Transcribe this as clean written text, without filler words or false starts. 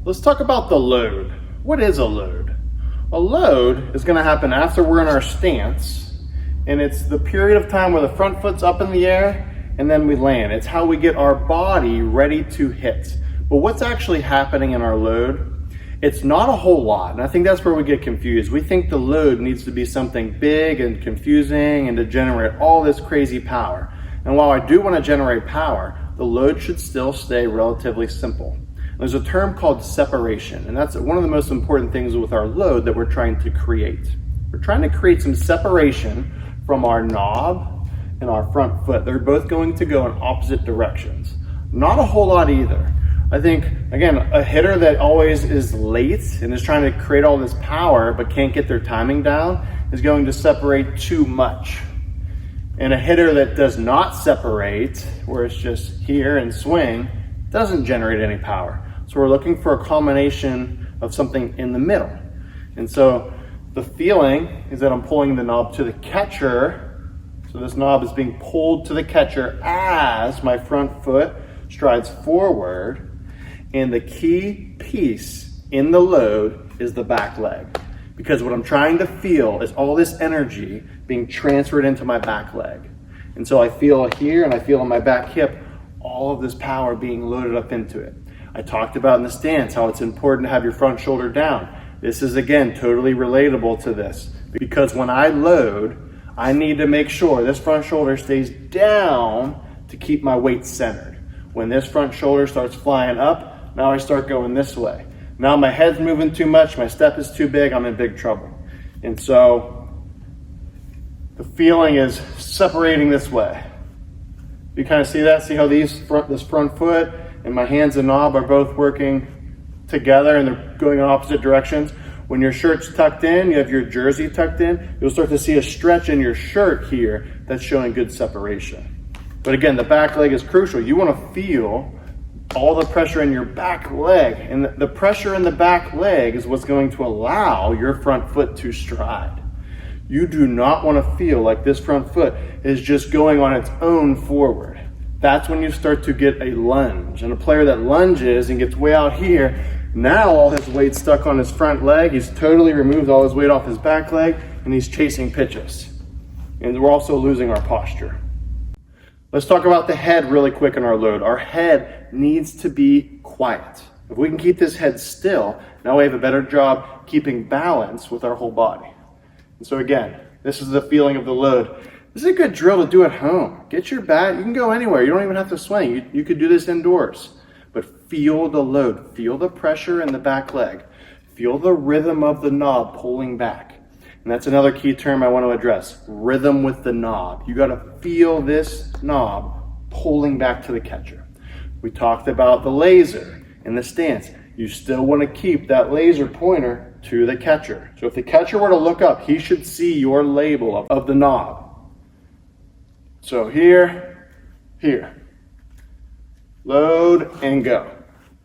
Let's talk about the load. What is a load? A load is going to happen after we're in our stance, and it's the period of time where the front foot's up in the air and then we land. It's how we get our body ready to hit. But what's actually happening in our load? It's not a whole lot, and I think that's where we get confused. We think the load needs to be something big and confusing and to generate all this crazy power. And while I do want to generate power, the load should still stay relatively simple. There's a term called separation, and that's one of the most important things with our load that we're trying to create. We're trying to create some separation from our knob and our front foot. They're both going to go in opposite directions. Not a whole lot either. I think, again, a hitter that always is late and is trying to create all this power but can't get their timing down is going to separate too much. And a hitter that does not separate, where it's just here and swing, doesn't generate any power. So we're looking for a combination of something in the middle. And so the feeling is that I'm pulling the knob to the catcher. So this knob is being pulled to the catcher as my front foot strides forward. And the key piece in the load is the back leg. Because what I'm trying to feel is all this energy being transferred into my back leg. And so I feel here and I feel in my back hip all of this power being loaded up into it. I talked about in the stance how it's important to have your front shoulder down. This is, again, totally relatable to this, because when I load, I need to make sure this front shoulder stays down to keep my weight centered. When this front shoulder starts flying up, now I start going this way. Now my head's moving too much, my step is too big, I'm in big trouble. And so the feeling is separating this way. You kind of see that? See how this front foot and my hands and knob are both working together and they're going in opposite directions. When your shirt's tucked in, you have your jersey tucked in, you'll start to see a stretch in your shirt here that's showing good separation. But again, the back leg is crucial. You want to feel all the pressure in your back leg, and the pressure in the back leg is what's going to allow your front foot to stride. You do not want to feel like this front foot is just going on its own forward. That's when you start to get a lunge. And a player that lunges and gets way out here, now all his weight's stuck on his front leg. He's totally removed all his weight off his back leg, and he's chasing pitches. And we're also losing our posture. Let's talk about the head really quick in our load. Our head needs to be quiet. If we can keep this head still, now we have a better job keeping balance with our whole body. And so again, this is the feeling of the load. This is a good drill to do at home. Get your bat, you can go anywhere. You don't even have to swing. You could do this indoors. But feel the load, feel the pressure in the back leg. Feel the rhythm of the knob pulling back. And that's another key term I want to address, rhythm with the knob. You got to feel this knob pulling back to the catcher. We talked about the laser and the stance. You still want to keep that laser pointer to the catcher. So if the catcher were to look up, he should see your label of the knob. So here, load and go.